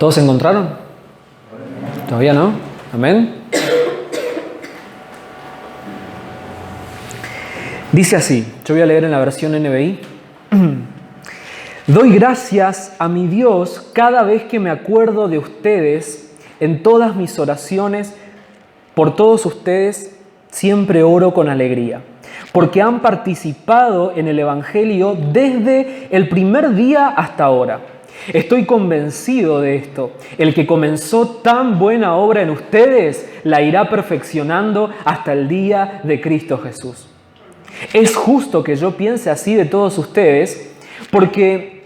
¿Todos se encontraron? ¿Todavía no? Amén. Dice así, yo voy a leer en la versión NBI. Doy gracias a mi Dios cada vez que me acuerdo de ustedes en todas mis oraciones. Por todos ustedes siempre oro con alegría, porque han participado en el Evangelio desde el primer día hasta ahora. Estoy convencido de esto. El que comenzó tan buena obra en ustedes la irá perfeccionando hasta el día de Cristo Jesús. Es justo que yo piense así de todos ustedes porque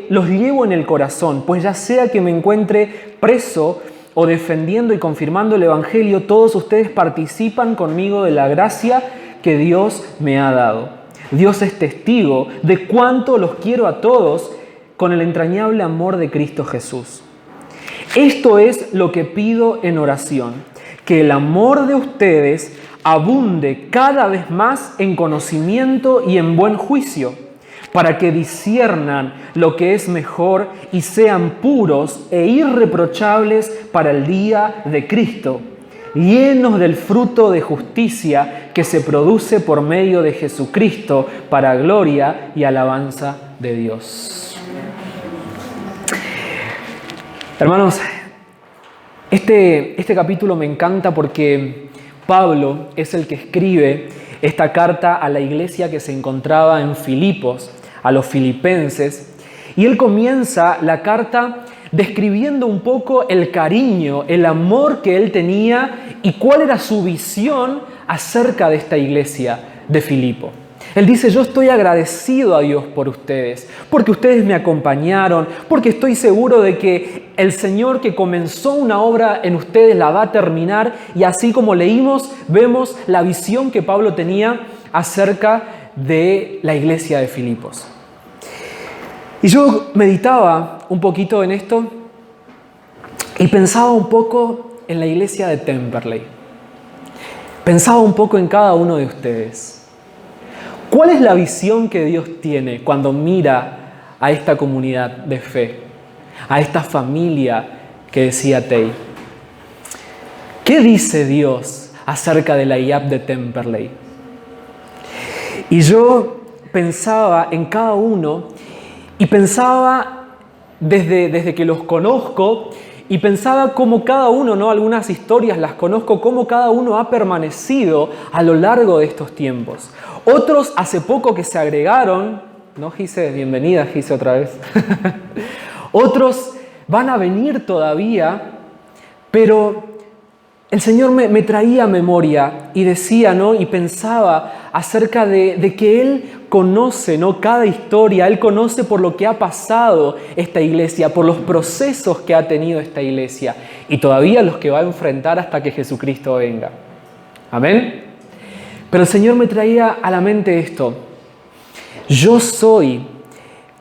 los llevo en el corazón, pues ya sea que me encuentre preso o defendiendo y confirmando el Evangelio, todos ustedes participan conmigo de la gracia que Dios me ha dado. Dios es testigo de cuánto los quiero a todos con el entrañable amor de Cristo Jesús. Esto es lo que pido en oración, que el amor de ustedes abunde cada vez más en conocimiento y en buen juicio, para que disciernan lo que es mejor y sean puros e irreprochables para el día de Cristo, llenos del fruto de justicia que se produce por medio de Jesucristo para gloria y alabanza de Dios. Hermanos, este capítulo me encanta porque Pablo es el que escribe esta carta a la iglesia que se encontraba en Filipos, a los filipenses, y él comienza la carta describiendo un poco el cariño, el amor que él tenía y cuál era su visión acerca de esta iglesia de Filipo. Él dice, yo estoy agradecido a Dios por ustedes, porque ustedes me acompañaron, porque estoy seguro de que el Señor que comenzó una obra en ustedes la va a terminar. Y así como leímos, vemos la visión que Pablo tenía acerca de la iglesia de Filipos. Y yo meditaba un poquito en esto y pensaba un poco en la iglesia de Temperley. Pensaba un poco en cada uno de ustedes. ¿Cuál es la visión que Dios tiene cuando mira a esta comunidad de fe, a esta familia que decía Tei? ¿Qué dice Dios acerca de la IAP de Temperley? Y yo pensaba en cada uno y pensaba desde que los conozco y pensaba cómo cada uno, ¿no? Algunas historias las conozco, cómo cada uno ha permanecido a lo largo de estos tiempos. Otros hace poco que se agregaron, ¿no, Gise? Bienvenida, Gise, otra vez. Otros van a venir todavía, pero el Señor me traía a memoria y decía, ¿no? Y pensaba acerca de que Él conoce, ¿no? Cada historia, Él conoce por lo que ha pasado esta iglesia, por los procesos que ha tenido esta iglesia y todavía los que va a enfrentar hasta que Jesucristo venga. Amén. Pero el Señor me traía a la mente esto. Yo soy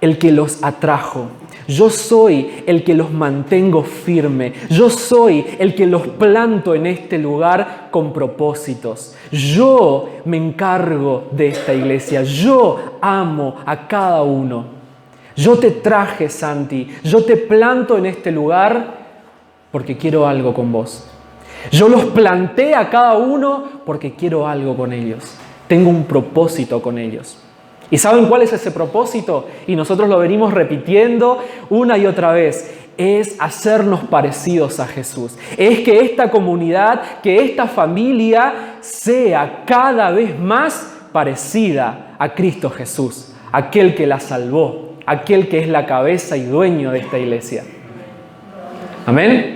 el que los atrajo. Yo soy el que los mantengo firme. Yo soy el que los planto en este lugar con propósitos. Yo me encargo de esta iglesia. Yo amo a cada uno. Yo te traje, Santi. Yo te planto en este lugar porque quiero algo con vos. Yo los planté a cada uno porque quiero algo con ellos. Tengo un propósito con ellos. ¿Y saben cuál es ese propósito? Y nosotros lo venimos repitiendo una y otra vez. Es hacernos parecidos a Jesús. Es que esta comunidad, que esta familia sea cada vez más parecida a Cristo Jesús, aquel que la salvó, aquel que es la cabeza y dueño de esta iglesia. Amén.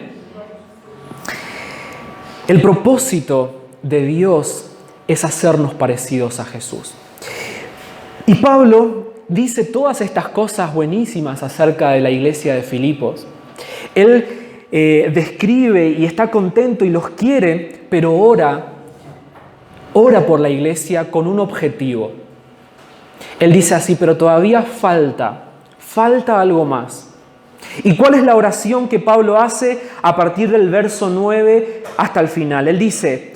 El propósito de Dios es hacernos parecidos a Jesús. Y Pablo dice todas estas cosas buenísimas acerca de la iglesia de Filipos. Él describe y está contento y los quiere, pero ora por la iglesia con un objetivo. Él dice así, pero todavía falta algo más. ¿Y cuál es la oración que Pablo hace a partir del verso 9 hasta el final? Él dice,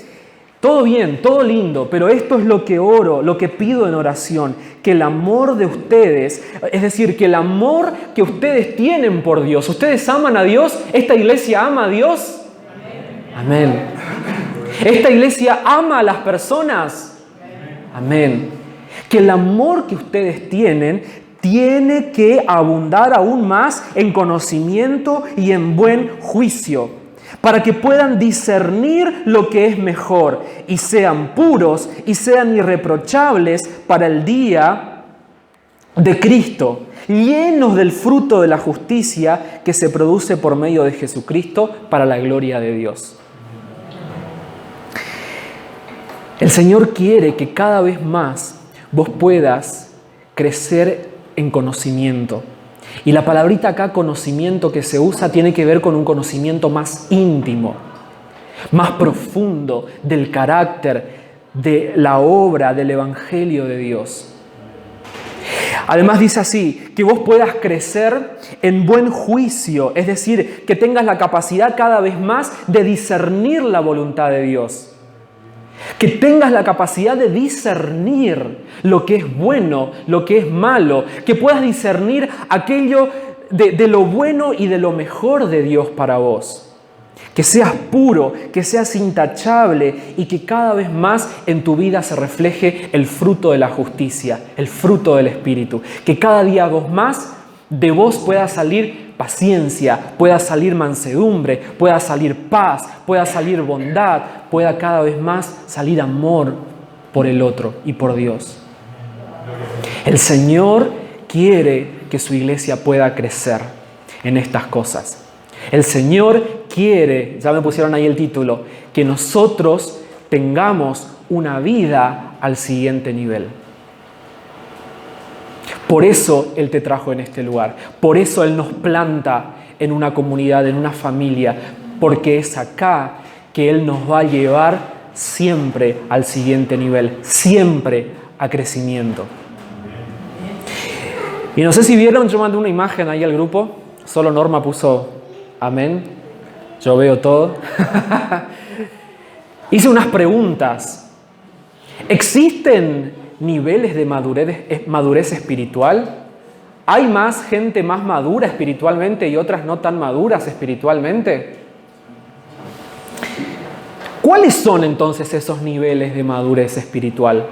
Todo bien, todo lindo, pero esto es lo que oro, lo que pido en oración, que el amor de ustedes, es decir, que el amor que ustedes tienen por Dios, ¿ustedes aman a Dios? ¿Esta iglesia ama a Dios? Amén. ¿Esta iglesia ama a las personas? Amén. Que el amor que ustedes tienen tiene que abundar aún más en conocimiento y en buen juicio, para que puedan discernir lo que es mejor y sean puros y sean irreprochables para el día de Cristo, llenos del fruto de la justicia que se produce por medio de Jesucristo para la gloria de Dios. El Señor quiere que cada vez más vos puedas crecer en conocimiento. Y la palabrita acá, conocimiento, que se usa tiene que ver con un conocimiento más íntimo, más profundo del carácter, de la obra, del Evangelio de Dios. Además dice así, que vos puedas crecer en buen juicio, es decir, que tengas la capacidad cada vez más de discernir la voluntad de Dios. Que tengas la capacidad de discernir lo que es bueno, lo que es malo. Que puedas discernir aquello de lo bueno y de lo mejor de Dios para vos. Que seas puro, que seas intachable y que cada vez más en tu vida se refleje el fruto de la justicia, el fruto del Espíritu. Que cada día más de vos pueda salir paciencia, pueda salir mansedumbre, pueda salir paz, pueda salir bondad, pueda cada vez más salir amor por el otro y por Dios. El Señor quiere que su iglesia pueda crecer en estas cosas. El Señor quiere, ya me pusieron ahí el título, que nosotros tengamos una vida al siguiente nivel. Por eso Él te trajo en este lugar. Por eso Él nos planta en una comunidad, en una familia. Porque es acá que Él nos va a llevar siempre al siguiente nivel. Siempre a crecimiento. Y no sé si vieron, yo mandé una imagen ahí al grupo. Solo Norma puso amén. Yo veo todo. Hice unas preguntas. ¿Existen niveles de madurez espiritual? ¿Hay más gente más madura espiritualmente y otras no tan maduras espiritualmente? ¿Cuáles son entonces esos niveles de madurez espiritual?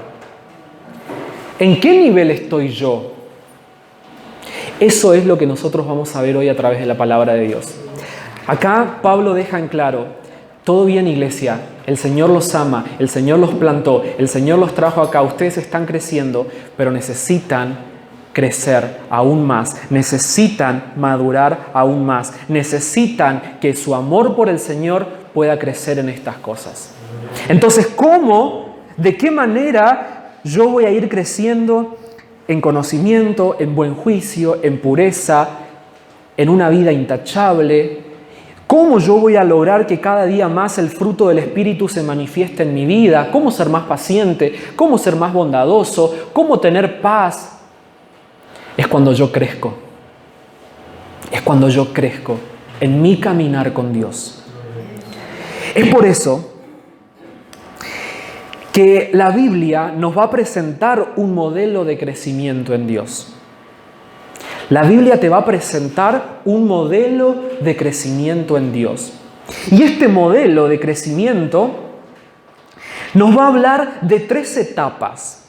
¿En qué nivel estoy yo? Eso es lo que nosotros vamos a ver hoy a través de la palabra de Dios. Acá Pablo deja en claro, todo bien, iglesia, el Señor los ama, el Señor los plantó, el Señor los trajo acá, ustedes están creciendo, pero necesitan crecer aún más, necesitan madurar aún más, necesitan que su amor por el Señor pueda crecer en estas cosas. Entonces, ¿cómo? ¿De qué manera yo voy a ir creciendo en conocimiento, en buen juicio, en pureza, en una vida intachable? ¿Cómo yo voy a lograr que cada día más el fruto del Espíritu se manifieste en mi vida? ¿Cómo ser más paciente? ¿Cómo ser más bondadoso? ¿Cómo tener paz? Es cuando yo crezco. Es cuando yo crezco en mi caminar con Dios. Es por eso que la Biblia nos va a presentar un modelo de crecimiento en Dios. La Biblia te va a presentar un modelo de crecimiento en Dios. Y este modelo de crecimiento nos va a hablar de 3 etapas.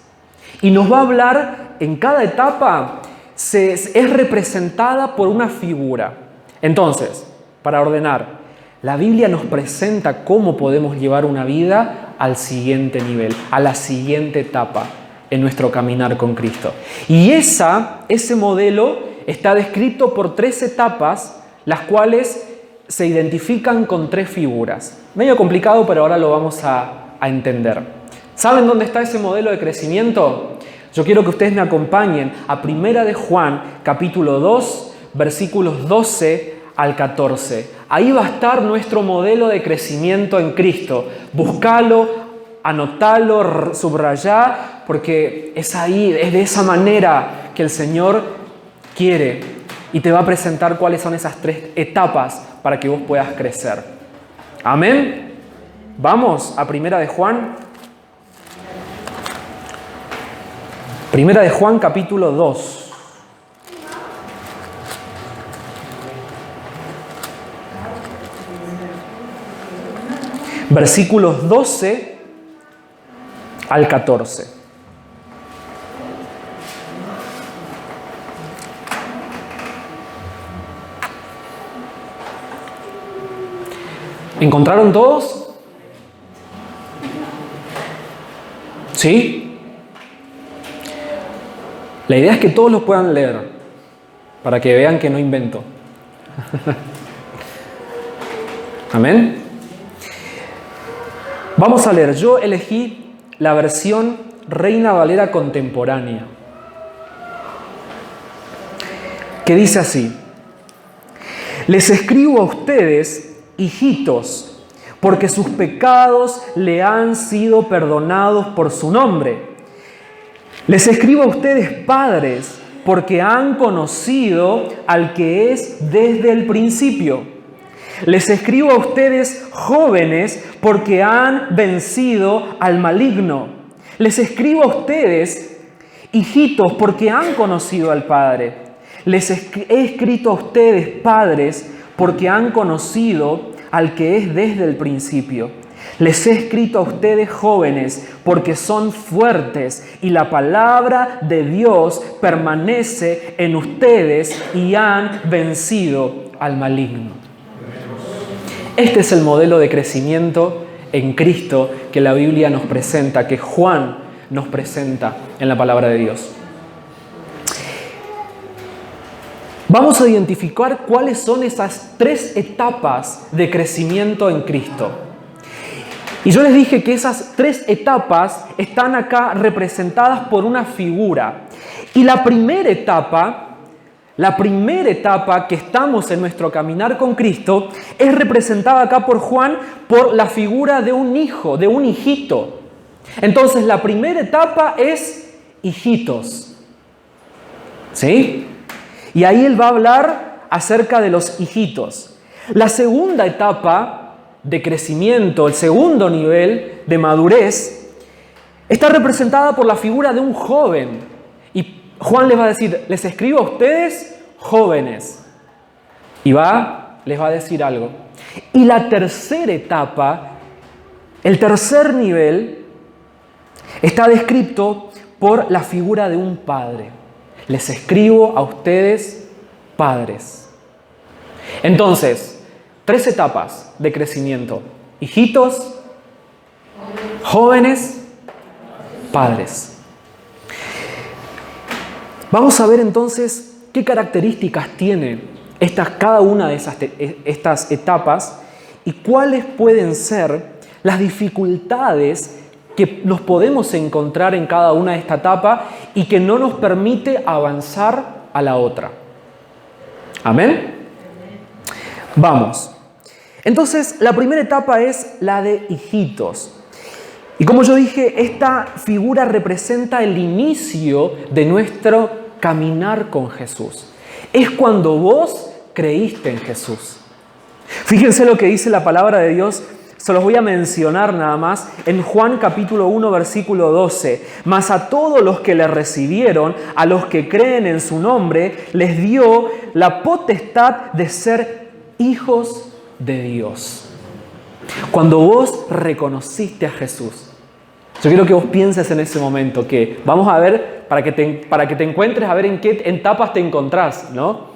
Y nos va a hablar, en cada etapa es representada por una figura. Entonces, para ordenar, la Biblia nos presenta cómo podemos llevar una vida al siguiente nivel, a la siguiente etapa en nuestro caminar con Cristo. Y ese modelo está descrito por 3 etapas, las cuales se identifican con 3 figuras. Medio complicado, pero ahora lo vamos a entender. ¿Saben dónde está ese modelo de crecimiento? Yo quiero que ustedes me acompañen a 1 de Juan, capítulo 2, versículos 12 al 14. Ahí va a estar nuestro modelo de crecimiento en Cristo. Búscalo, anotalo, subrayá, porque es ahí, es de esa manera que el Señor quiere y te va a presentar cuáles son esas 3 etapas para que vos puedas crecer. Amén. Vamos a 1 de Juan. Primera de Juan, capítulo 2. Versículos 12 al 14. ¿Encontraron todos? ¿Sí? La idea es que todos los puedan leer, para que vean que no invento. ¿Amén? Vamos a leer. Yo elegí la versión Reina Valera contemporánea, que dice así: les escribo a ustedes, hijitos, porque sus pecados le han sido perdonados por su nombre. Les escribo a ustedes, padres, porque han conocido al que es desde el principio. Les escribo a ustedes, jóvenes, porque han vencido al maligno. Les escribo a ustedes, hijitos, porque han conocido al Padre. Les he escrito a ustedes, padres, porque han conocido al que es desde el principio. Les he escrito a ustedes, jóvenes, porque son fuertes y la palabra de Dios permanece en ustedes y han vencido al maligno. Este es el modelo de crecimiento en Cristo que la Biblia nos presenta, que Juan nos presenta en la palabra de Dios. Vamos a identificar cuáles son esas 3 etapas de crecimiento en Cristo. Y yo les dije que esas 3 etapas están acá representadas por una figura. Y la primera etapa que estamos en nuestro caminar con Cristo es representada acá por Juan por la figura de un hijo, de un hijito. Entonces la primera etapa es hijitos. ¿Sí? Y ahí él va a hablar acerca de los hijitos. La segunda etapa de crecimiento, el segundo nivel de madurez, está representada por la figura de un joven. Y Juan les va a decir, les escribo a ustedes, jóvenes. Y les va a decir algo. Y la tercera etapa, el tercer nivel, está descrito por la figura de un padre. Les escribo a ustedes, padres. Entonces, 3 etapas de crecimiento: hijitos, jóvenes, padres. Vamos a ver entonces qué características tiene cada una de estas etapas y cuáles pueden ser las dificultades que nos podemos encontrar en cada una de esta etapa y que no nos permite avanzar a la otra. ¿Amén? Vamos. Entonces, la primera etapa es la de hijitos. Y como yo dije, esta figura representa el inicio de nuestro caminar con Jesús. Es cuando vos creíste en Jesús. Fíjense lo que dice la palabra de Dios. Se los voy a mencionar nada más en Juan capítulo 1 versículo 12. Mas a todos los que le recibieron, a los que creen en su nombre, les dio la potestad de ser hijos de Dios. Cuando vos reconociste a Jesús, yo quiero que vos pienses en ese momento, que vamos a ver, para que te encuentres, a ver en qué etapas te encontrás, ¿no?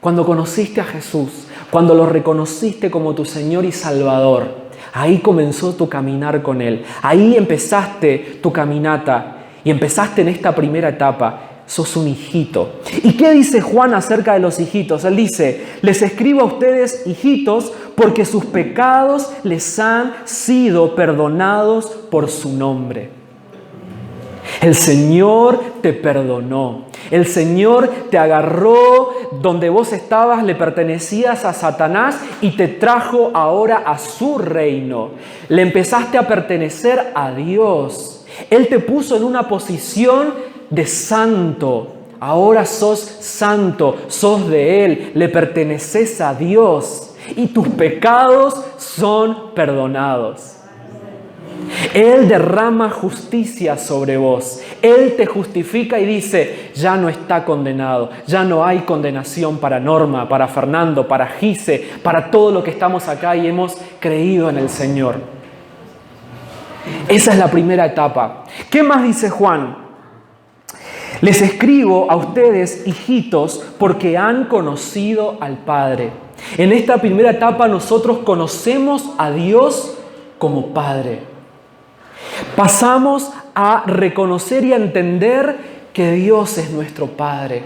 Cuando conociste a Jesús, cuando lo reconociste como tu Señor y Salvador, ahí comenzó tu caminar con Él. Ahí empezaste tu caminata y empezaste en esta primera etapa. Sos un hijito. ¿Y qué dice Juan acerca de los hijitos? Él dice, les escribo a ustedes, hijitos, porque sus pecados les han sido perdonados por su nombre. El Señor te perdonó. El Señor te agarró donde vos estabas, le pertenecías a Satanás y te trajo ahora a su reino. Le empezaste a pertenecer a Dios. Él te puso en una posición de santo. Ahora sos santo, sos de Él, le perteneces a Dios y tus pecados son perdonados. Él derrama justicia sobre vos. Él te justifica y dice, ya no está condenado, ya no hay condenación para Norma, para Fernando, para Gise, para todo lo que estamos acá y hemos creído en el Señor. Esa es la primera etapa. ¿Qué más dice Juan? Les escribo a ustedes, hijitos, porque han conocido al Padre. En esta primera etapa nosotros conocemos a Dios como Padre. Pasamos a reconocer y a entender que Dios es nuestro Padre,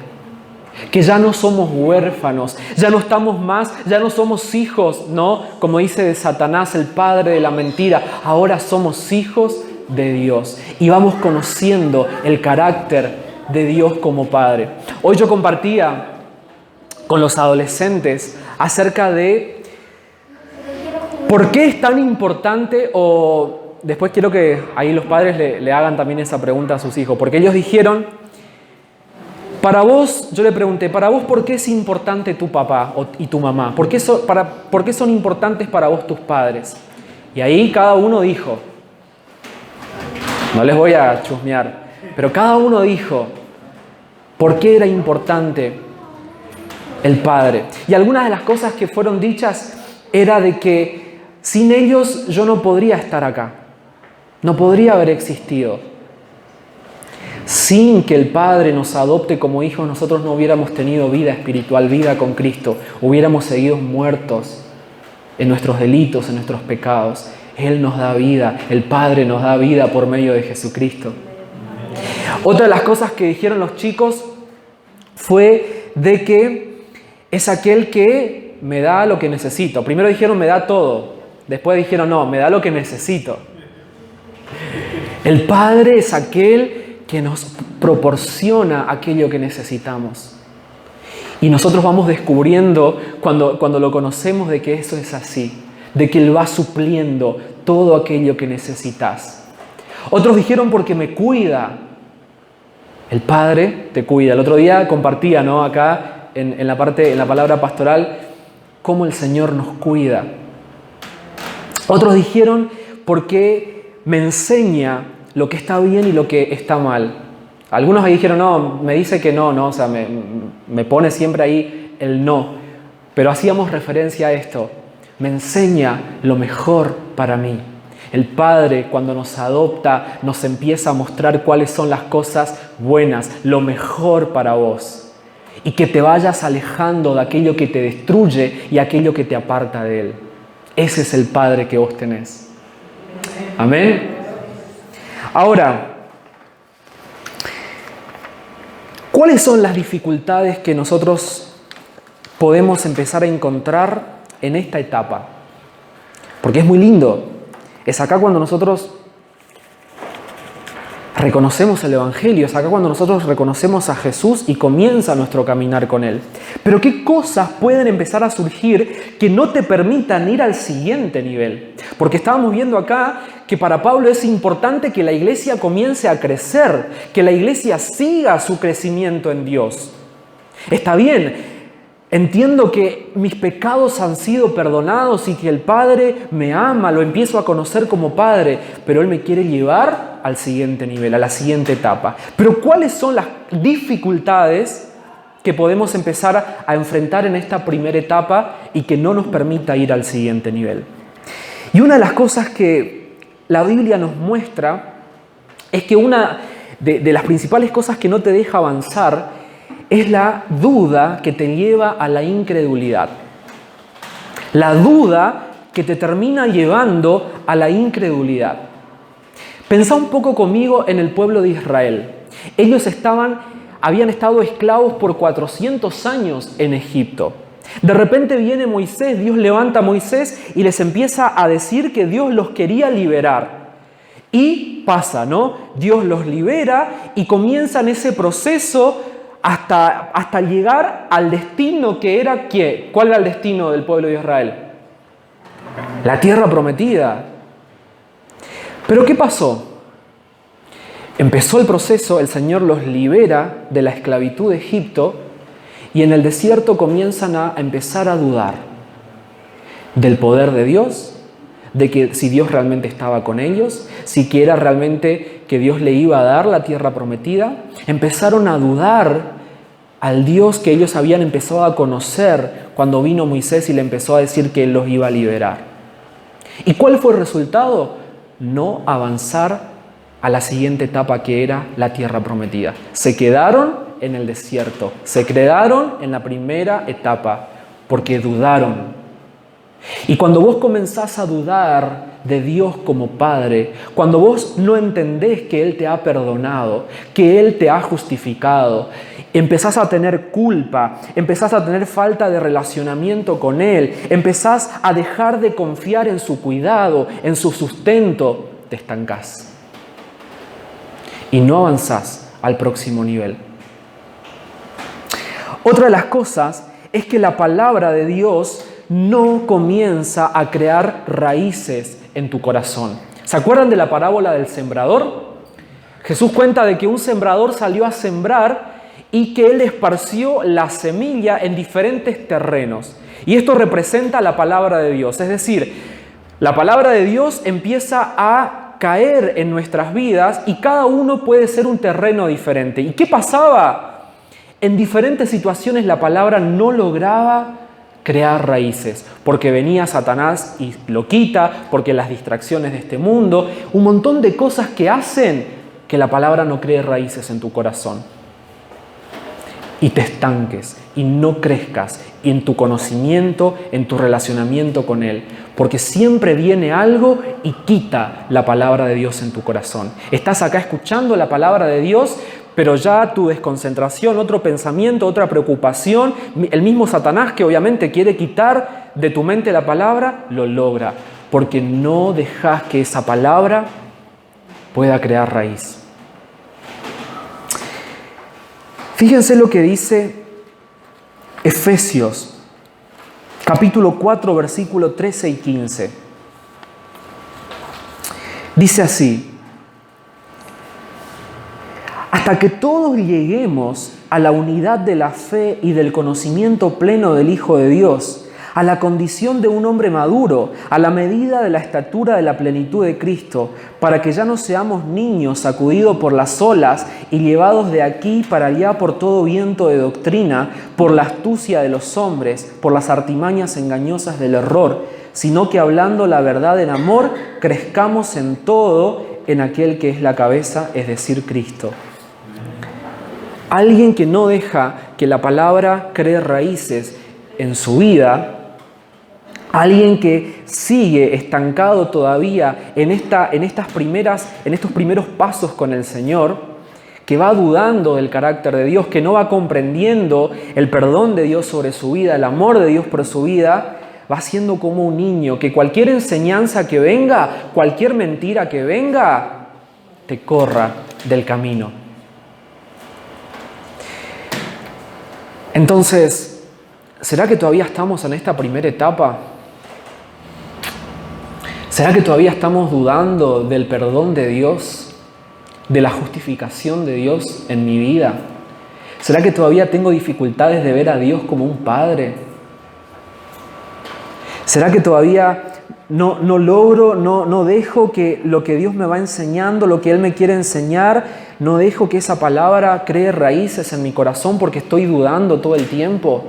que ya no somos huérfanos, ya no estamos más, ya no somos hijos, ¿no? Como dice de Satanás, el padre de la mentira, ahora somos hijos de Dios y vamos conociendo el carácter de Dios como Padre. Hoy yo compartía con los adolescentes acerca de por qué es tan importante o... Después quiero que ahí los padres le hagan también esa pregunta a sus hijos, porque ellos dijeron, para vos, yo le pregunté, para vos, ¿por qué es importante tu papá y tu mamá? ¿Por qué son importantes para vos tus padres? Y ahí cada uno dijo, no les voy a chusmear, pero cada uno dijo, ¿por qué era importante el padre? Y algunas de las cosas que fueron dichas era de que sin ellos yo no podría estar acá. No podría haber existido. Sin que el Padre nos adopte como hijos, nosotros no hubiéramos tenido vida espiritual, vida con Cristo. Hubiéramos seguido muertos en nuestros delitos, en nuestros pecados. Él nos da vida, el Padre nos da vida por medio de Jesucristo. Otra de las cosas que dijeron los chicos fue de que es aquel que me da lo que necesito. Primero dijeron me da todo, después dijeron no, me da lo que necesito. El Padre es aquel que nos proporciona aquello que necesitamos. Y nosotros vamos descubriendo cuando lo conocemos de que eso es así, de que Él va supliendo todo aquello que necesitas. Otros dijeron porque me cuida. El Padre te cuida. El otro día compartía, ¿no? Acá en la palabra pastoral, cómo el Señor nos cuida. Otros dijeron porque me enseña lo que está bien y lo que está mal. Algunos ahí dijeron, no, me dice que no, o sea, me pone siempre ahí el no. Pero hacíamos referencia a esto. Me enseña lo mejor para mí. El Padre, cuando nos adopta, nos empieza a mostrar cuáles son las cosas buenas, lo mejor para vos. Y que te vayas alejando de aquello que te destruye y aquello que te aparta de Él. Ese es el Padre que vos tenés. Amén. Ahora, ¿cuáles son las dificultades que nosotros podemos empezar a encontrar en esta etapa? Porque es muy lindo. Es acá cuando nosotros reconocemos el Evangelio, es acá cuando nosotros reconocemos a Jesús y comienza nuestro caminar con Él. Pero ¿qué cosas pueden empezar a surgir que no te permitan ir al siguiente nivel? Porque estábamos viendo acá que para Pablo es importante que la iglesia comience a crecer, que la iglesia siga su crecimiento en Dios. Está bien. Entiendo que mis pecados han sido perdonados y que el Padre me ama, lo empiezo a conocer como Padre, pero Él me quiere llevar al siguiente nivel, a la siguiente etapa. Pero ¿cuáles son las dificultades que podemos empezar a enfrentar en esta primera etapa y que no nos permita ir al siguiente nivel? Y una de las cosas que la Biblia nos muestra es que una de las principales cosas que no te deja avanzar es la duda que te lleva a la incredulidad. La duda que te termina llevando a la incredulidad. Pensá un poco conmigo en el pueblo de Israel. Ellos habían estado esclavos por 400 años en Egipto. De repente viene Moisés, Dios levanta a Moisés y les empieza a decir que Dios los quería liberar. Y pasa, ¿no? Dios los libera y comienzan ese proceso hasta llegar al destino que era ¿qué? ¿Cuál era el destino del pueblo de Israel? La tierra prometida. Pero ¿qué pasó? Empezó el proceso, el Señor los libera de la esclavitud de Egipto y en el desierto comienzan a empezar a dudar del poder de Dios, de que si Dios realmente estaba con ellos, si que era realmente que Dios le iba a dar la tierra prometida. Empezaron a dudar al Dios que ellos habían empezado a conocer cuando vino Moisés y le empezó a decir que Él los iba a liberar. ¿Y cuál fue el resultado? No avanzar a la siguiente etapa, que era la tierra prometida. Se quedaron en el desierto, se quedaron en la primera etapa porque dudaron. Y cuando vos comenzás a dudar de Dios como Padre, cuando vos no entendés que Él te ha perdonado, que Él te ha justificado, empezás a tener culpa, empezás a tener falta de relacionamiento con Él, empezás a dejar de confiar en su cuidado, en su sustento, te estancás y no avanzás al próximo nivel. Otra de las cosas es que la palabra de Dios no comienza a crear raíces en tu corazón. ¿Se acuerdan de la parábola del sembrador? Jesús cuenta de que un sembrador salió a sembrar y que él esparció la semilla en diferentes terrenos. Y esto representa la palabra de Dios. Es decir, la palabra de Dios empieza a caer en nuestras vidas y cada uno puede ser un terreno diferente. ¿Y qué pasaba? En diferentes situaciones la palabra no lograba crear raíces, porque venía Satanás y lo quita, porque las distracciones de este mundo, un montón de cosas que hacen que la palabra no cree raíces en tu corazón. Y te estanques y no crezcas en tu conocimiento, en tu relacionamiento con Él. Porque siempre viene algo y quita la palabra de Dios en tu corazón. Estás acá escuchando la palabra de Dios, pero ya tu desconcentración, otro pensamiento, otra preocupación, el mismo Satanás que obviamente quiere quitar de tu mente la palabra, lo logra. Porque no dejas que esa palabra pueda crear raíz. Fíjense lo que dice Efesios, capítulo 4, versículo 13 y 15. Dice así: hasta que todos lleguemos a la unidad de la fe y del conocimiento pleno del Hijo de Dios, a la condición de un hombre maduro, a la medida de la estatura de la plenitud de Cristo, para que ya no seamos niños sacudidos por las olas y llevados de aquí para allá por todo viento de doctrina, por la astucia de los hombres, por las artimañas engañosas del error, sino que hablando la verdad en amor, crezcamos en todo en aquel que es la cabeza, es decir, Cristo. Alguien que no deja que la palabra cree raíces en su vida, alguien que sigue estancado todavía en estos primeros pasos con el Señor, que va dudando del carácter de Dios, que no va comprendiendo el perdón de Dios sobre su vida, el amor de Dios por su vida, va siendo como un niño, que cualquier enseñanza que venga, cualquier mentira que venga, te corra del camino. Entonces, ¿será que todavía estamos en esta primera etapa? ¿Será que todavía estamos dudando del perdón de Dios, de la justificación de Dios en mi vida? ¿Será que todavía tengo dificultades de ver a Dios como un padre? ¿Será que todavía no dejo que lo que Dios me va enseñando, lo que Él me quiere enseñar, no dejo que esa palabra cree raíces en mi corazón porque estoy dudando todo el tiempo?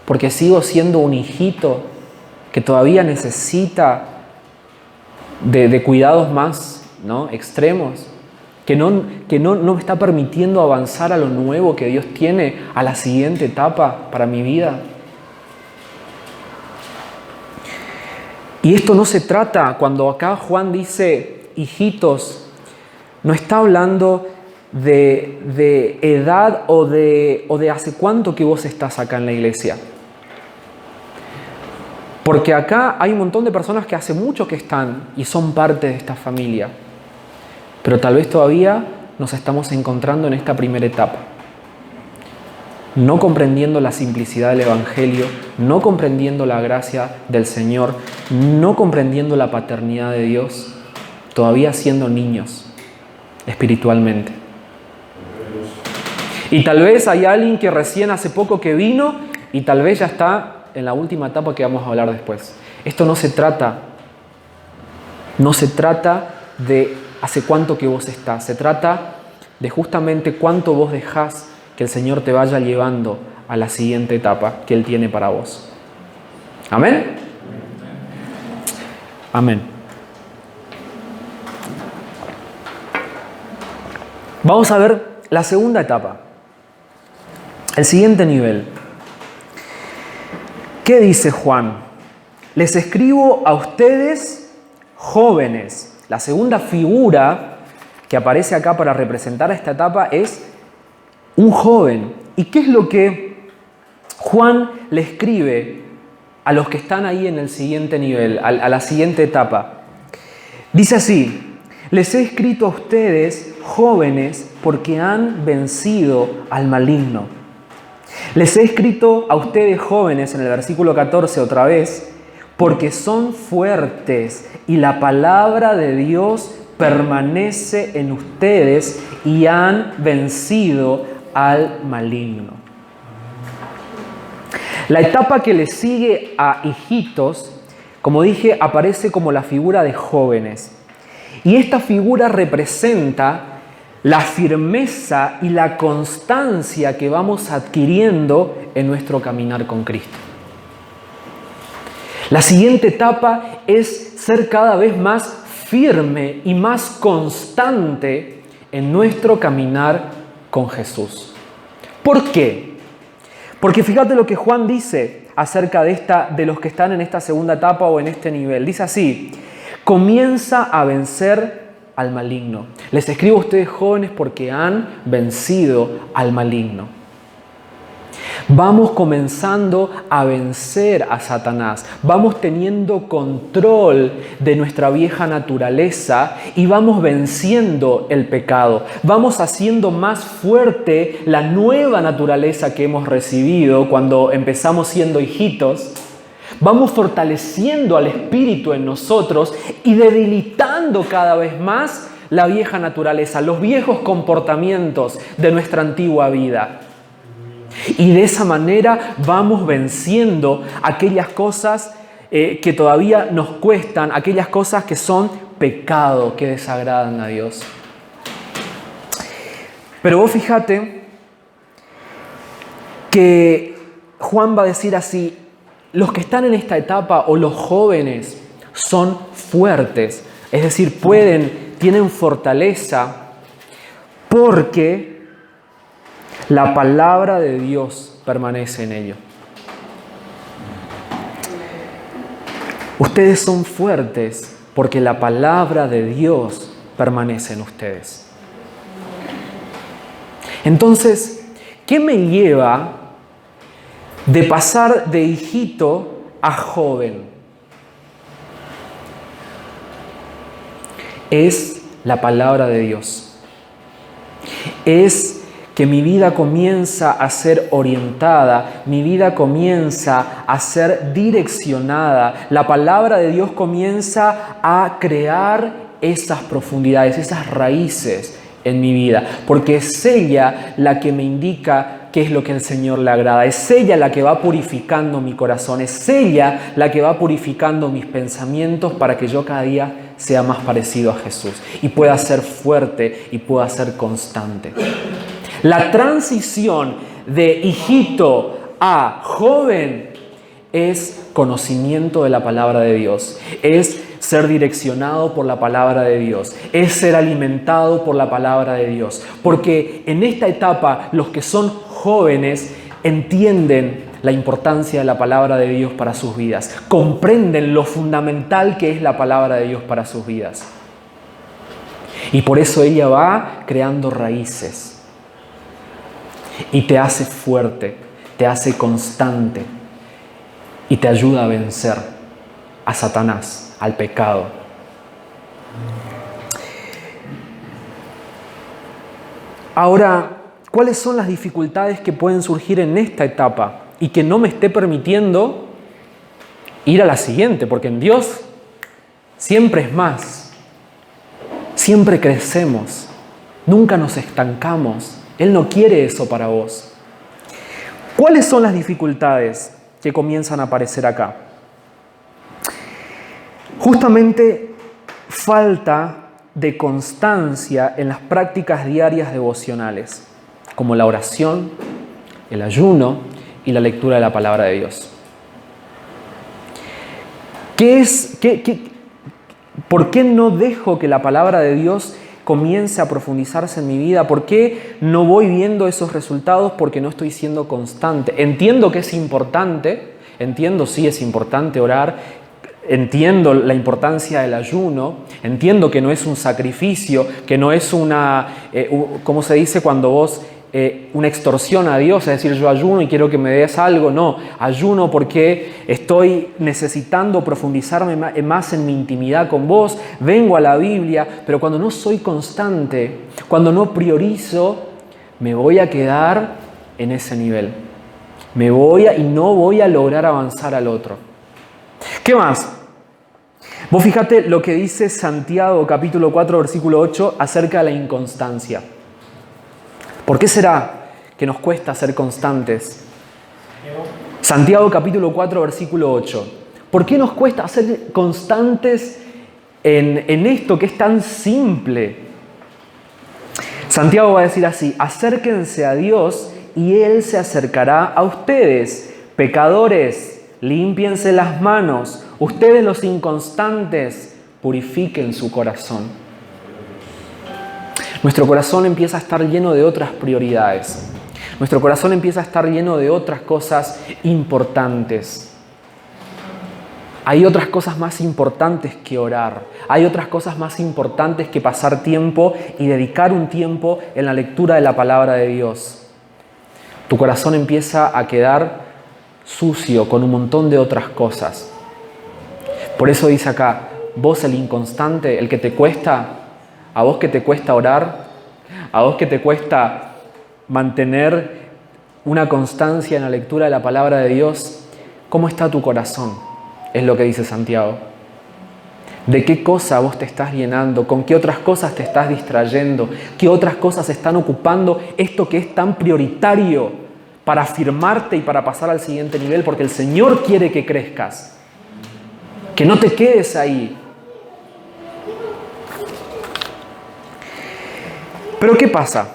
Porque sigo siendo un hijito que todavía necesita de cuidados más, ¿no?, extremos, que no me está permitiendo avanzar a lo nuevo que Dios tiene, a la siguiente etapa para mi vida. Y esto no se trata, cuando acá Juan dice hijitos, no está hablando de edad o de hace cuánto que vos estás acá en la iglesia. Porque acá hay un montón de personas que hace mucho que están y son parte de esta familia. Pero tal vez todavía nos estamos encontrando en esta primera etapa. No comprendiendo la simplicidad del Evangelio, no comprendiendo la gracia del Señor, no comprendiendo la paternidad de Dios, todavía siendo niños espiritualmente. Y tal vez hay alguien que recién hace poco que vino y tal vez ya está en la última etapa que vamos a hablar después. Esto no se trata No se trata de hace cuánto que vos estás, se trata de justamente cuánto vos dejás que el Señor te vaya llevando a la siguiente etapa que Él tiene para vos. ¿Amén? Amén. Vamos a ver la segunda etapa, el siguiente nivel. ¿Qué dice Juan? Les escribo a ustedes jóvenes. La segunda figura que aparece acá para representar esta etapa es un joven. ¿Y qué es lo que Juan le escribe a los que están ahí en el siguiente nivel, a la siguiente etapa? Dice así: les he escrito a ustedes jóvenes porque han vencido al maligno. Les he escrito a ustedes jóvenes, en el versículo 14 otra vez, porque son fuertes y la palabra de Dios permanece en ustedes y han vencido al maligno. La etapa que le sigue a hijitos, como dije, aparece como la figura de jóvenes. Y esta figura representa la firmeza y la constancia que vamos adquiriendo en nuestro caminar con Cristo. La siguiente etapa es ser cada vez más firme y más constante en nuestro caminar con Jesús. ¿Por qué? Porque fíjate lo que Juan dice acerca de los que están en esta segunda etapa o en este nivel. Dice así: comienza a vencer al maligno. Les escribo a ustedes jóvenes porque han vencido al maligno. Vamos comenzando a vencer a Satanás. Vamos teniendo control de nuestra vieja naturaleza y vamos venciendo el pecado. Vamos haciendo más fuerte la nueva naturaleza que hemos recibido cuando empezamos siendo hijitos. Vamos fortaleciendo al Espíritu en nosotros y debilitando cada vez más la vieja naturaleza, los viejos comportamientos de nuestra antigua vida. Y de esa manera vamos venciendo aquellas cosas que todavía nos cuestan, aquellas cosas que son pecado, que desagradan a Dios. Pero vos fíjate que Juan va a decir así: los que están en esta etapa o los jóvenes son fuertes, es decir, tienen fortaleza porque la palabra de Dios permanece en ellos. Ustedes son fuertes porque la palabra de Dios permanece en ustedes. Entonces, ¿qué me lleva de pasar de hijito a joven? Es la palabra de Dios. Es que mi vida comienza a ser orientada, mi vida comienza a ser direccionada. La palabra de Dios comienza a crear esas profundidades, esas raíces en mi vida, porque es ella la que me indica qué es lo que al Señor le agrada. Es ella la que va purificando mi corazón, es ella la que va purificando mis pensamientos para que yo cada día sea más parecido a Jesús y pueda ser fuerte y pueda ser constante. La transición de hijito a joven es conocimiento de la palabra de Dios, es ser direccionado por la palabra de Dios, es ser alimentado por la palabra de Dios. Porque en esta etapa los que son jóvenes entienden la importancia de la palabra de Dios para sus vidas, comprenden lo fundamental que es la palabra de Dios para sus vidas. Y por eso ella va creando raíces. Y te hace fuerte, te hace constante y te ayuda a vencer a Satanás, al pecado. Ahora, ¿cuáles son las dificultades que pueden surgir en esta etapa y que no me esté permitiendo ir a la siguiente? Porque en Dios siempre es más, siempre crecemos, nunca nos estancamos. Él no quiere eso para vos. ¿Cuáles son las dificultades que comienzan a aparecer acá? Justamente falta de constancia en las prácticas diarias devocionales, como la oración, el ayuno y la lectura de la palabra de Dios. ¿Por qué no dejo que la palabra de Dios comience a profundizarse en mi vida? ¿Por qué no voy viendo esos resultados? Porque no estoy siendo constante. Entiendo que es importante, sí es importante orar, entiendo la importancia del ayuno, entiendo que no es un sacrificio, que no es ¿cómo se dice cuando vos una extorsión a Dios? Es decir, yo ayuno y quiero que me des algo. No, ayuno porque estoy necesitando profundizarme más en mi intimidad con vos. Vengo a la Biblia, pero cuando no soy constante, cuando no priorizo, me voy a quedar en ese nivel. Y no voy a lograr avanzar al otro. ¿Qué más? Vos fíjate lo que dice Santiago capítulo 4 versículo 8 acerca de la inconstancia. ¿Por qué será que nos cuesta ser constantes? Santiago capítulo 4 versículo 8. ¿Por qué nos cuesta ser constantes en esto que es tan simple? Santiago va a decir así: acérquense a Dios y Él se acercará a ustedes. Pecadores, límpiense las manos. Ustedes los inconstantes, purifiquen su corazón. Nuestro corazón empieza a estar lleno de otras prioridades. Nuestro corazón empieza a estar lleno de otras cosas importantes. Hay otras cosas más importantes que orar. Hay otras cosas más importantes que pasar tiempo y dedicar un tiempo en la lectura de la palabra de Dios. Tu corazón empieza a quedar sucio con un montón de otras cosas. Por eso dice acá, vos el inconstante, el que te cuesta, a vos que te cuesta orar, a vos que te cuesta mantener una constancia en la lectura de la palabra de Dios, ¿cómo está tu corazón? Es lo que dice Santiago. ¿De qué cosa vos te estás llenando? ¿Con qué otras cosas te estás distrayendo? ¿Qué otras cosas están ocupando esto que es tan prioritario para afirmarte y para pasar al siguiente nivel? Porque el Señor quiere que crezcas, que no te quedes ahí. Pero ¿qué pasa?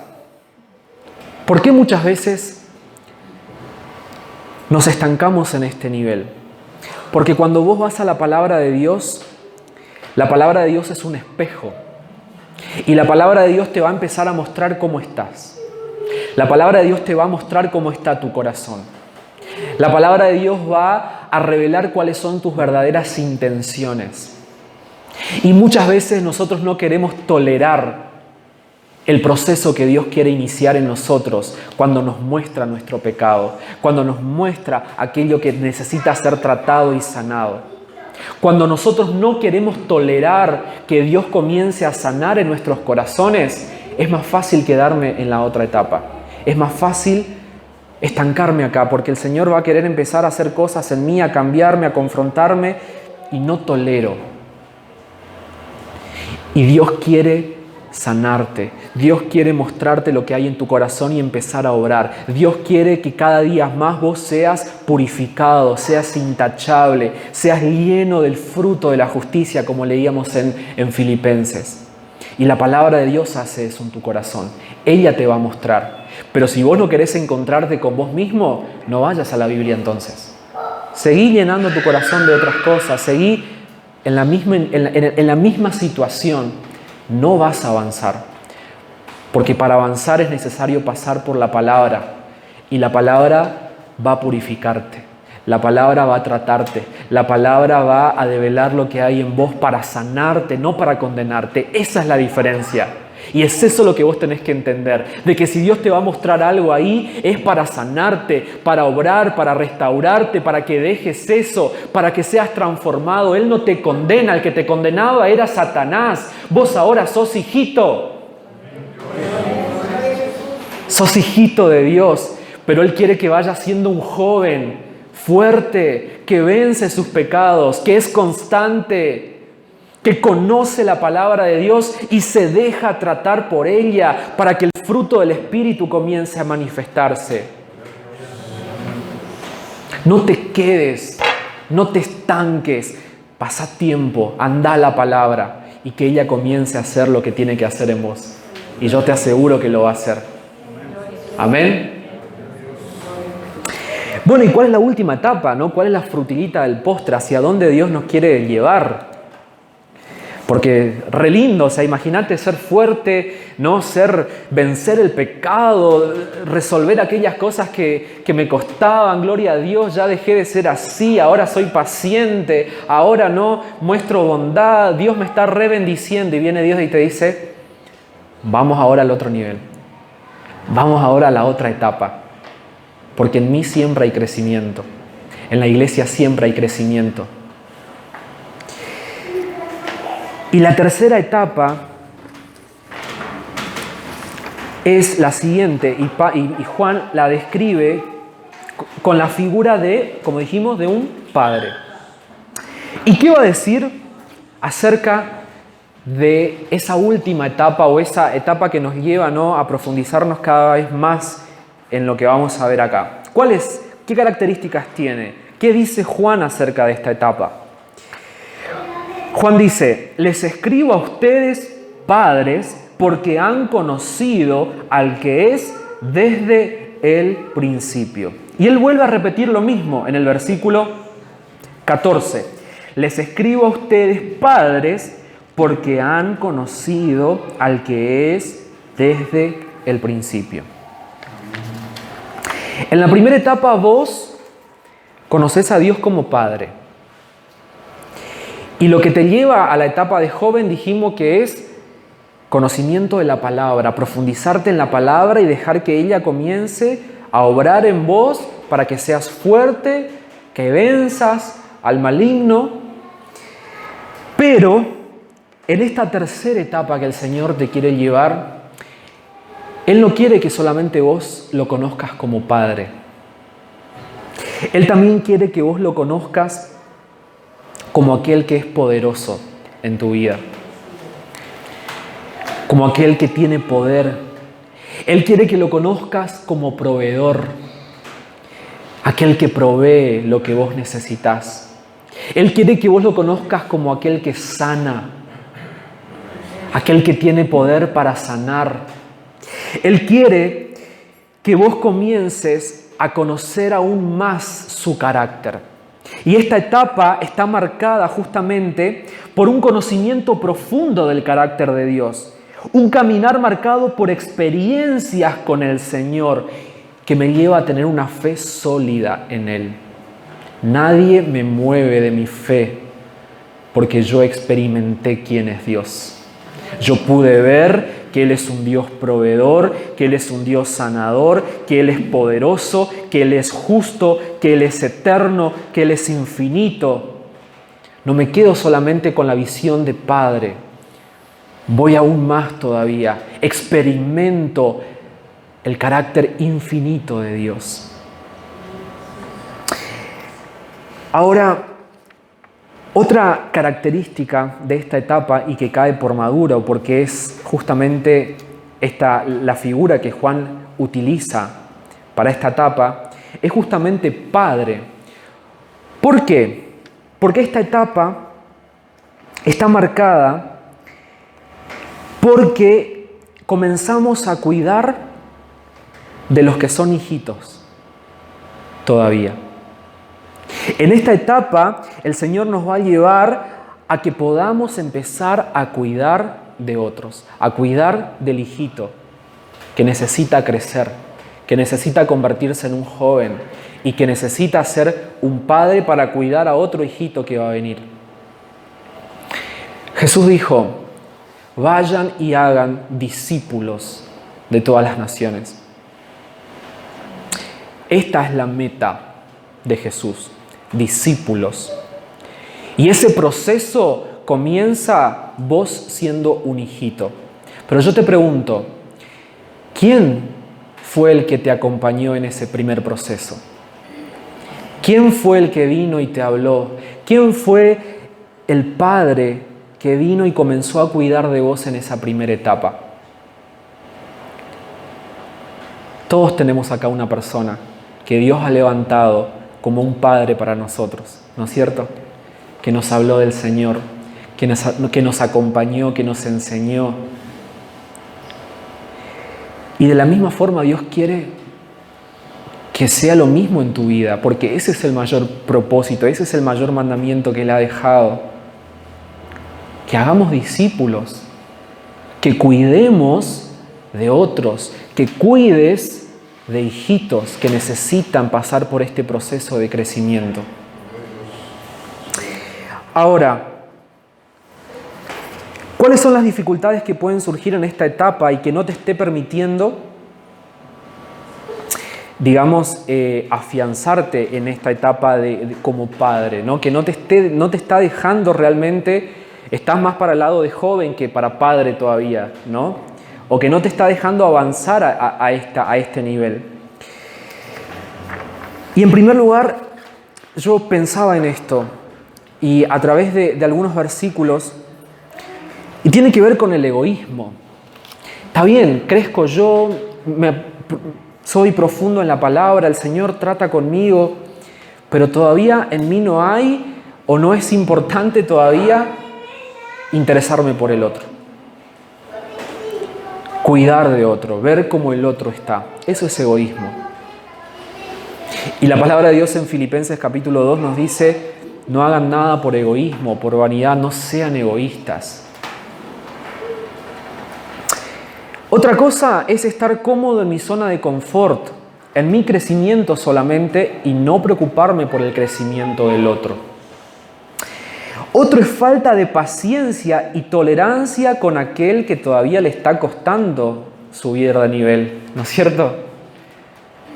¿Por qué muchas veces nos estancamos en este nivel? Porque cuando vos vas a la palabra de Dios, la palabra de Dios es un espejo. Y la palabra de Dios te va a empezar a mostrar cómo estás. La palabra de Dios te va a mostrar cómo está tu corazón. La palabra de Dios va a revelar cuáles son tus verdaderas intenciones. Y muchas veces nosotros no queremos tolerar el proceso que Dios quiere iniciar en nosotros cuando nos muestra nuestro pecado, cuando nos muestra aquello que necesita ser tratado y sanado. Cuando nosotros no queremos tolerar que Dios comience a sanar en nuestros corazones, es más fácil quedarme en la otra etapa. Es más fácil estancarme acá, porque el Señor va a querer empezar a hacer cosas en mí, a cambiarme, a confrontarme, y no tolero. Y Dios quiere sanarte. Dios quiere mostrarte lo que hay en tu corazón y empezar a obrar. Dios quiere que cada día más vos seas purificado, seas intachable, seas lleno del fruto de la justicia, como leíamos en Filipenses. Y la palabra de Dios hace eso en tu corazón. Ella te va a mostrar. Pero si vos no querés encontrarte con vos mismo, no vayas a la Biblia entonces. Seguí llenando tu corazón de otras cosas. Seguí en la misma situación. No vas a avanzar, porque para avanzar es necesario pasar por la palabra, y la palabra va a purificarte, la palabra va a tratarte, la palabra va a develar lo que hay en vos para sanarte, no para condenarte. Esa es la diferencia, y es eso lo que vos tenés que entender, de que si Dios te va a mostrar algo ahí, es para sanarte, para obrar, para restaurarte, para que dejes eso, para que seas transformado. Él no te condena, el que te condenaba era Satanás. Vos ahora sos hijito. Sos hijito de Dios, pero Él quiere que vayas siendo un joven fuerte, que vence sus pecados, que es constante, que conoce la palabra de Dios y se deja tratar por ella para que el fruto del Espíritu comience a manifestarse. No te quedes, no te estanques, pasa tiempo, anda a la palabra y que ella comience a hacer lo que tiene que hacer en vos. Y yo te aseguro que lo va a hacer. Amén. Bueno, ¿y cuál es la última etapa, no? ¿Cuál es la frutillita del postre? ¿Hacia dónde Dios nos quiere llevar? Porque re lindo, o sea, imagínate ser fuerte, ¿no? Vencer el pecado, resolver aquellas cosas que me costaban, gloria a Dios, ya dejé de ser así, ahora soy paciente, ahora no muestro bondad, Dios me está re bendiciendo y viene Dios y te dice, vamos ahora al otro nivel, vamos ahora a la otra etapa, porque en mí siempre hay crecimiento, en la iglesia siempre hay crecimiento. Y la tercera etapa es la siguiente, y Juan la describe con la figura de, como dijimos, de un padre. ¿Y qué va a decir acerca de esa última etapa o esa etapa que nos lleva, ¿no?, a profundizarnos cada vez más en lo que vamos a ver acá? ¿Qué características tiene? ¿Qué dice Juan acerca de esta etapa? Juan dice, les escribo a ustedes, padres, porque han conocido al que es desde el principio. Y él vuelve a repetir lo mismo en el versículo 14. Les escribo a ustedes, padres, porque han conocido al que es desde el principio. En la primera etapa vos conocés a Dios como Padre. Y lo que te lleva a la etapa de joven dijimos que es conocimiento de la palabra, profundizarte en la palabra y dejar que ella comience a obrar en vos para que seas fuerte, que venzas al maligno. Pero en esta tercera etapa que el Señor te quiere llevar, Él no quiere que solamente vos lo conozcas como Padre. Él también quiere que vos lo conozcas como aquel que es poderoso en tu vida, como aquel que tiene poder. Él quiere que lo conozcas como proveedor, aquel que provee lo que vos necesitas. Él quiere que vos lo conozcas como aquel que sana, aquel que tiene poder para sanar. Él quiere que vos comiences a conocer aún más su carácter. Y esta etapa está marcada justamente por un conocimiento profundo del carácter de Dios. Un caminar marcado por experiencias con el Señor que me lleva a tener una fe sólida en Él. Nadie me mueve de mi fe porque yo experimenté quién es Dios. Yo pude ver que Él es un Dios proveedor, que Él es un Dios sanador, que Él es poderoso, que Él es justo, que Él es eterno, que Él es infinito. No me quedo solamente con la visión de Padre. Voy aún más todavía. Experimento el carácter infinito de Dios. Ahora, otra característica de esta etapa y que cae por maduro, porque es justamente la figura que Juan utiliza para esta etapa, es justamente Padre. ¿Por qué? Porque esta etapa está marcada porque comenzamos a cuidar de los que son hijitos todavía. En esta etapa, el Señor nos va a llevar a que podamos empezar a cuidar de otros, a cuidar del hijito que necesita crecer, que necesita convertirse en un joven y que necesita ser un padre para cuidar a otro hijito que va a venir. Jesús dijo, vayan y hagan discípulos de todas las naciones. Esta es la meta de Jesús. Discípulos. Y ese proceso comienza vos siendo un hijito. Pero yo te pregunto, ¿quién fue el que te acompañó en ese primer proceso? ¿Quién fue el que vino y te habló? ¿Quién fue el padre que vino y comenzó a cuidar de vos en esa primera etapa? Todos tenemos acá una persona que Dios ha levantado como un padre para nosotros, ¿no es cierto? Que nos habló del Señor, que nos acompañó, que nos enseñó. Y de la misma forma Dios quiere que sea lo mismo en tu vida, porque ese es el mayor propósito, ese es el mayor mandamiento que Él ha dejado. Que hagamos discípulos, que cuidemos de otros, que cuides de hijitos que necesitan pasar por este proceso de crecimiento. Ahora, ¿cuáles son las dificultades que pueden surgir en esta etapa y que no te esté permitiendo, digamos, afianzarte en esta etapa como padre, ¿no? Que no te está dejando realmente, estás más para el lado de joven que para padre todavía, ¿no? O que no te está dejando avanzar a este nivel. Y en primer lugar, yo pensaba en esto, y a través de algunos versículos, y tiene que ver con el egoísmo. Está bien, crezco yo, soy profundo en la palabra, el Señor trata conmigo, pero todavía en mí no hay, o no es importante todavía, interesarme por el otro. Cuidar de otro, ver cómo el otro está. Eso es egoísmo. Y la palabra de Dios en Filipenses capítulo 2 nos dice: no hagan nada por egoísmo, por vanidad, no sean egoístas. Otra cosa es estar cómodo en mi zona de confort, en mi crecimiento solamente, y no preocuparme por el crecimiento del otro. Otro es falta de paciencia y tolerancia con aquel que todavía le está costando subir de nivel, ¿no es cierto?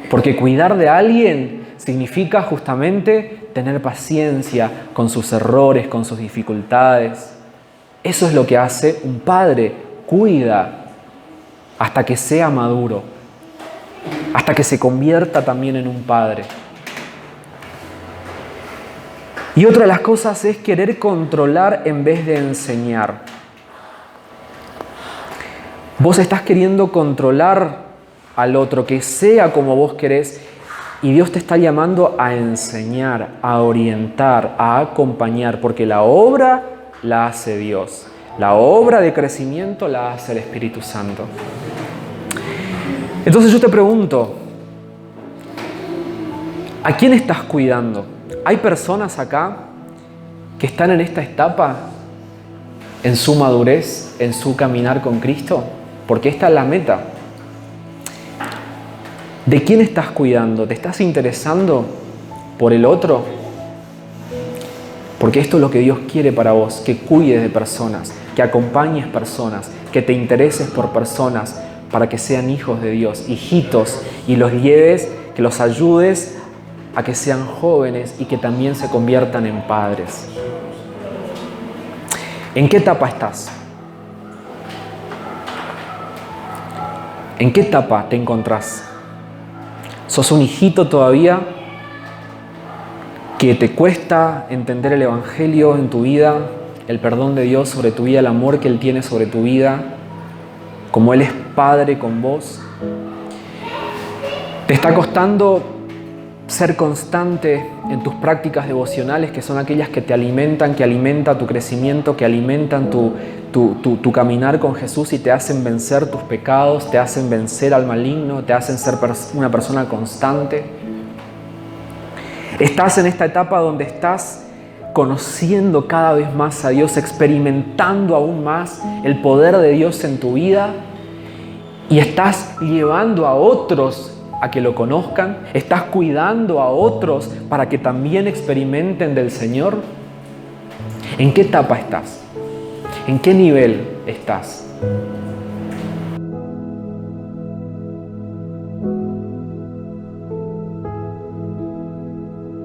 Porque cuidar de alguien significa justamente tener paciencia con sus errores, con sus dificultades. Eso es lo que hace un padre, cuida hasta que sea maduro, hasta que se convierta también en un padre. Y otra de las cosas es querer controlar en vez de enseñar. Vos estás queriendo controlar al otro, que sea como vos querés, y Dios te está llamando a enseñar, a orientar, a acompañar, porque la obra la hace Dios. La obra de crecimiento la hace el Espíritu Santo. Entonces yo te pregunto, ¿a quién estás cuidando? ¿Hay personas acá que están en esta etapa, en su madurez, en su caminar con Cristo? Porque esta es la meta. ¿De quién estás cuidando? ¿Te estás interesando por el otro? Porque esto es lo que Dios quiere para vos, que cuides de personas, que acompañes personas, que te intereses por personas para que sean hijos de Dios, hijitos, y los lleves, que los ayudes a que sean jóvenes y que también se conviertan en padres. ¿En qué etapa estás? ¿En qué etapa te encontrás? ¿Sos un hijito todavía que te cuesta entender el Evangelio en tu vida, el perdón de Dios sobre tu vida, el amor que Él tiene sobre tu vida, como Él es Padre con vos? ¿Te está costando ser constante en tus prácticas devocionales, que son aquellas que te alimentan, que alimentan tu crecimiento, que alimentan tu caminar con Jesús y te hacen vencer tus pecados, te hacen vencer al maligno, te hacen ser una persona constante? Estás en esta etapa donde estás conociendo cada vez más a Dios, experimentando aún más el poder de Dios en tu vida, y estás llevando a otros a que lo conozcan, estás cuidando a otros para que también experimenten del Señor. ¿En qué etapa estás? ¿En qué nivel estás?